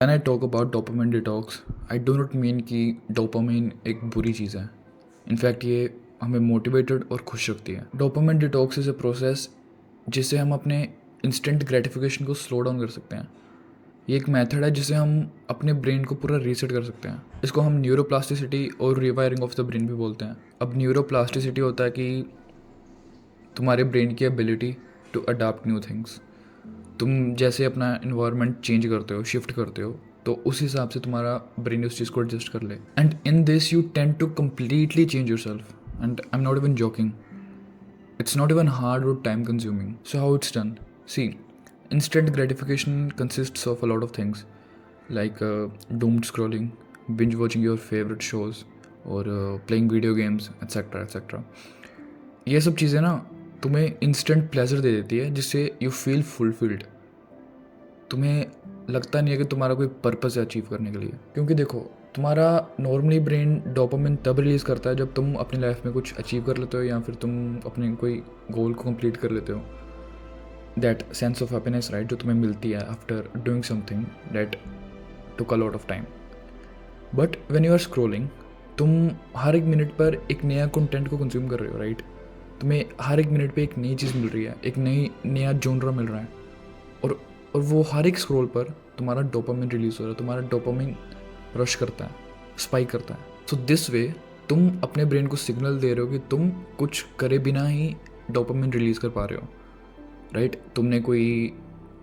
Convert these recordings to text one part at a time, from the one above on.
When I talk about dopamine detox, I do not mean कि dopamine एक बुरी चीज़ है. इनफैक्ट ये हमें मोटिवेटेड और खुश रखती है. Dopamine detox is a process जिससे हम अपने इंस्टेंट ग्रेटिफिकेशन को स्लो डाउन कर सकते हैं. ये एक मेथड है जिससे हम अपने ब्रेन को पूरा रीसेट कर सकते हैं. इसको हम न्यूरोप्लास्टिसिटी और रिवायरिंग ऑफ द ब्रेन भी बोलते हैं. अब न्यूरोप्लास्टिसिटी होता है कि तुम्हारे ब्रेन की ability to adapt new things. तुम जैसे अपना इन्वायरमेंट चेंज करते हो, शिफ्ट करते हो, तो उस हिसाब से तुम्हारा ब्रेन उस चीज़ को एडजस्ट कर ले. And in this you tend to completely change yourself. And I am not even joking. It's not even hard or time consuming. So, how it's done? See, instant gratification consists of a lot of things like doom scrolling, binge watching your favorite shows, or playing video games, etc. etc. ये सब चीज़ें ना तुम्हें instant pleasure दे देती है जिससे you feel fulfilled. तुम्हें लगता नहीं है कि तुम्हारा कोई पर्पस है अचीव करने के लिए. क्योंकि देखो, तुम्हारा नॉर्मली ब्रेन डोपामिन तब रिलीज़ करता है जब तुम अपनी लाइफ में कुछ अचीव कर लेते हो या फिर तुम अपने कोई गोल को कंप्लीट कर लेते हो. That sense of happiness, right, जो तुम्हें मिलती है after doing something that took a lot of time. But when you are scrolling, तुम हर एक मिनट पर एक नया कंटेंट को कंज्यूम कर रहे हो, राइट. तुम्हें हर एक मिनट पे एक नई चीज़ मिल रही है, एक नया जॉनरा मिल रहा है. और वो हर एक स्क्रॉल पर तुम्हारा डोपामिन रिलीज़ हो रहा है. तुम्हारा डोपामिन रश करता है, स्पाइक करता है. सो दिस वे तुम अपने ब्रेन को सिग्नल दे रहे हो कि तुम कुछ करे बिना ही डोपामिन रिलीज़ कर पा रहे हो, राइट. तुमने कोई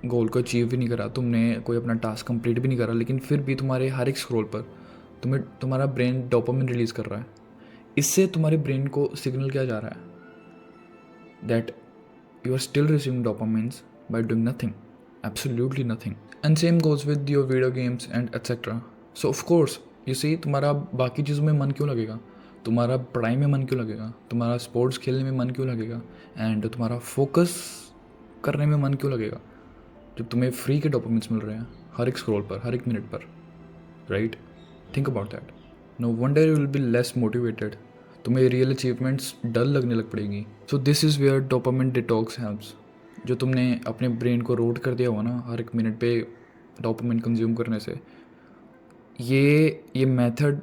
गोल को अचीव भी नहीं करा, तुमने कोई अपना टास्क कंप्लीट भी नहीं करा, लेकिन फिर भी तुम्हारे हर एक स्क्रॉल पर तुम्हारा ब्रेन डोपामिन रिलीज़ कर रहा है. इससे तुम्हारे ब्रेन को सिग्नल क्या जा रहा है? That you are still receiving dopamines by doing nothing. Absolutely nothing. And same goes with your video games and etc. So of course, you see, तुम्हारा बाकी चीज़ों में मन क्यों लगेगा, तुम्हारा पढ़ाई में मन क्यों लगेगा, तुम्हारा स्पोर्ट्स खेलने में मन क्यों लगेगा, एंड तुम्हारा फोकस करने में मन क्यों लगेगा जब तुम्हें फ्री के डोपामिन्स मिल रहे हैं हर एक स्क्रॉल पर, हर एक मिनट पर, right. Think about that. No wonder you will be less motivated. तुम्हें रियल अचीवमेंट्स डल लगने लग पड़ेगी. So this is where dopamine detox helps. जो तुमने अपने ब्रेन को रोड कर दिया हुआ ना हर एक मिनट पे डोपामिन कंज्यूम करने से, ये मेथड,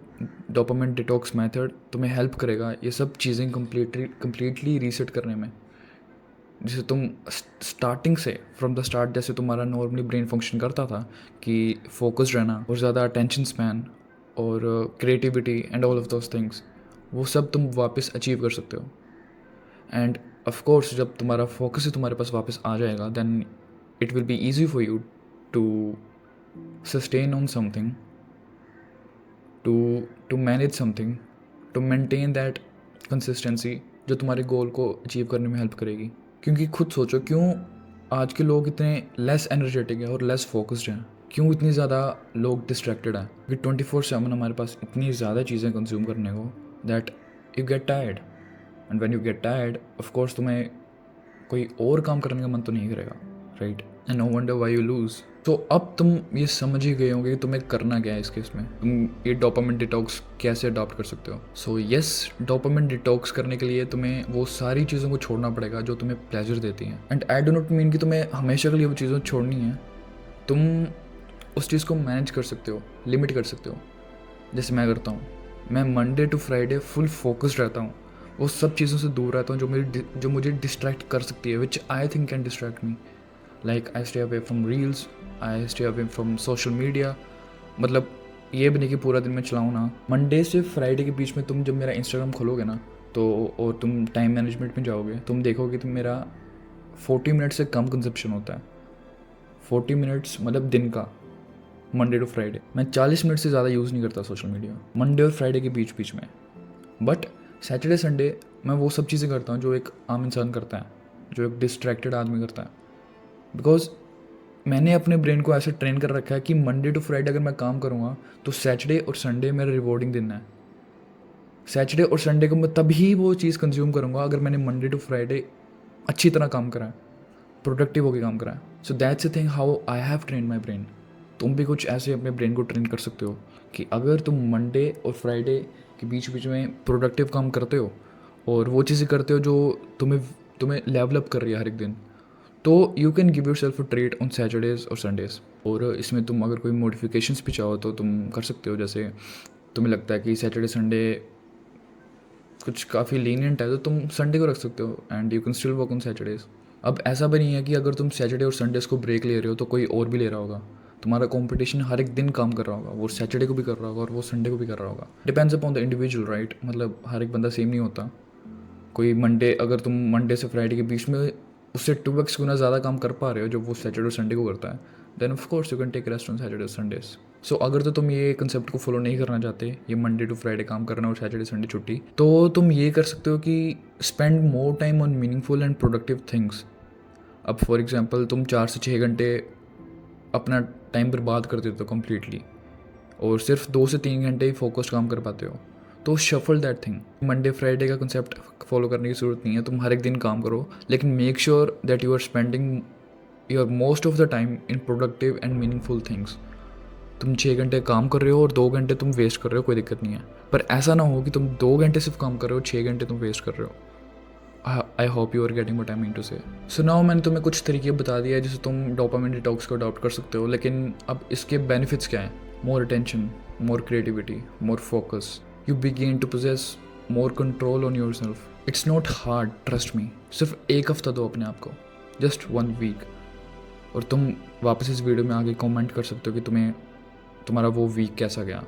डोपामिन डिटॉक्स मेथड, तुम्हें हेल्प करेगा ये सब चीज़ें कम्प्लीटली रीसेट करने में. जैसे तुम स्टार्टिंग से, फ्रॉम द स्टार्ट, जैसे तुम्हारा नॉर्मली ब्रेन फंक्शन करता था कि फोकस्ड रहना और ज़्यादा अटेंशन स्पैन और creativity and all of those things, वो सब तुम वापस अचीव कर सकते हो. एंड ऑफ कोर्स जब तुम्हारा फोकस ही तुम्हारे पास वापस आ जाएगा, then it will be easy for you to sustain on something, to manage something, to maintain that consistency जो तुम्हारे गोल को अचीव करने में हेल्प करेगी. क्योंकि खुद सोचो, क्यों आज के लोग इतने लेस एनर्जेटिक हैं और लेस फोकस्ड हैं, क्यों इतनी ज़्यादा लोग डिस्ट्रैक्टेड हैं. क्योंकि 24/7 हमारे पास इतनी ज़्यादा चीज़ें कंज्यूम करने को that you get tired. And when you get tired, of course तुम्हें कोई और काम करने का मन तो नहीं करेगा, right. And no wonder why you lose. तो अब तुम ये समझ ही गए होंगे कि तुम्हें करना क्या है इस केस में, तुम ये डोपामिन डिटॉक्स कैसे अडॉप्ट कर सकते हो. सो यस, डोपामिन डिटॉक्स करने के लिए तुम्हें वो सारी चीज़ों को छोड़ना पड़ेगा जो तुम्हें प्लेजर देती हैं. And I do not mean कि तुम्हें हमेशा के लिए वो चीज़ें छोड़नी है. तुम उस चीज़ को मैनेज कर सकते हो, लिमिट कर सकते हो. जैसे मैं करता हूँ, मैं Monday to Friday full focused रहता हूँ. वो सब चीज़ों से दूर रहता हूँ जो मुझे डिस्ट्रैक्ट कर सकती है, which I think can distract me. Like I stay away from reels, I stay away from social media. मतलब ये भी नहीं कि पूरा दिन मैं चलाऊँ ना. मंडे से फ्राइडे के बीच में तुम जब मेरा इंस्टाग्राम खोलोगे ना, तो और तुम टाइम मैनेजमेंट में जाओगे, तुम देखोगे कि मेरा 40 मिनट से कम कंजप्शन होता है. 40 मिनट्स मतलब दिन का, मंडे टू फ्राइडे. मैं 40 मिनट से ज़्यादा यूज़ नहीं करता सोशल मीडिया मंडे और फ्राइडे के बीच बीच में. बट सैटरडे संडे मैं वो सब चीज़ें करता हूँ जो एक आम इंसान करता है, जो एक डिस्ट्रैक्टेड आदमी करता है. बिकॉज मैंने अपने ब्रेन को ऐसे ट्रेन कर रखा है कि मंडे टू फ्राइडे अगर मैं काम करूँगा तो सैटरडे और संडे मेरा रिवॉर्डिंग दिन है. सैटरडे और संडे को मैं तभी वो चीज़ कंज्यूम करूँगा अगर मैंने मंडे टू फ्राइडे अच्छी तरह काम करा है, प्रोडक्टिव होकर काम करा है. So that's a thing how I have train my brain. तुम भी कुछ ऐसे अपने ब्रेन को ट्रेन कर सकते हो कि अगर तुम मंडे और फ्राइडे के बीच बीच में प्रोडक्टिव काम करते हो और वो चीज़ें करते हो जो तुम्हें लेवल अप कर रही है हर एक दिन, तो you can give your self a treat on Saturdays और संडेज. और इसमें तुम अगर कोई मॉडिफिकेशंस भी चाहो तो तुम कर सकते हो। जैसे तुम्हें लगता है कि सैटरडे संडे कुछ काफ़ी लीनियंट है तो तुम संडे को रख सकते हो and you can still work on Saturdays. अब ऐसा भी नहीं है कि अगर तुम सैटरडे और संडेज़ को ब्रेक ले रहे हो तो कोई और भी ले रहा होगा। तुम्हारा कंपटीशन हर एक दिन काम कर रहा होगा, वो सैटरडे को भी कर रहा होगा और वो संडे को भी कर रहा होगा। Depends upon the individual, right. मतलब हर एक बंदा सेम नहीं होता। कोई मंडे, अगर तुम मंडे से फ्राइडे के बीच में उससे 2x गुना ज़्यादा काम कर पा रहे हो जो वो सैटरडे और संडे को करता है, then of course you can take rest on Saturday Sundays. So अगर तो तुम ये कंसेप्ट को फॉलो नहीं करना चाहते, ये मंडे टू फ्राइडे काम करना और सैटरडे संडे छुट्टी, तो तुम ये कर सकते हो कि spend more time on meaningful and productive things. अब फॉर एग्जाम्पल तुम 4 से 6 घंटे अपना टाइम बर्बाद कर देते हो कम्प्लीटली और सिर्फ 2 से 3 घंटे ही फोकस्ड काम कर पाते हो, तो shuffle that thing. Monday Friday का कंसेप्ट फॉलो करने की ज़रूरत नहीं है। तुम हर एक दिन काम करो, लेकिन make sure that you are spending your most of the time in productive and meaningful things. तुम 6 घंटे काम कर रहे हो और 2 घंटे तुम वेस्ट कर रहे हो, कोई दिक्कत नहीं है, पर ऐसा ना हो कि तुम 2 घंटे सिर्फ काम कर रहे हो, 6 घंटे तुम वेस्ट कर रहे हो। I hope you are getting what I mean to say. So now मैंने तुम्हें कुछ तरीके बता दिया है जिससे तुम डोपामाइन डिटॉक्स को अडॉप्ट कर सकते हो, लेकिन अब इसके बेनिफिट्स क्या हैं? More attention, more creativity, more focus, you begin to possess more control on yourself. It's not hard, trust me. सिर्फ 1 हफ्ता दो अपने आप को, जस्ट 1 वीक, और तुम वापस इस वीडियो में आगे कमेंट कर सकते हो कि तुम्हारा वो वीक कैसा गया,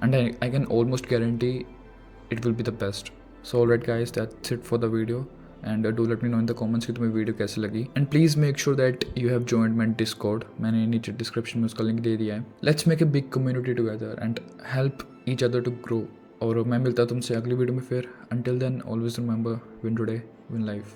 and I can almost guarantee it will be the best. So alright guys, that's it for the video, and do let me know in the comments कि तुम्हें वीडियो कैसी लगी, and please make sure that you have joined my Discord. मैंने नीचे description में उसका link दे दिया है। Let's make a big community together and help each other to grow. और मैं मिलता तुमसे अगली वीडियो में फिर। Until then always remember, win today win life.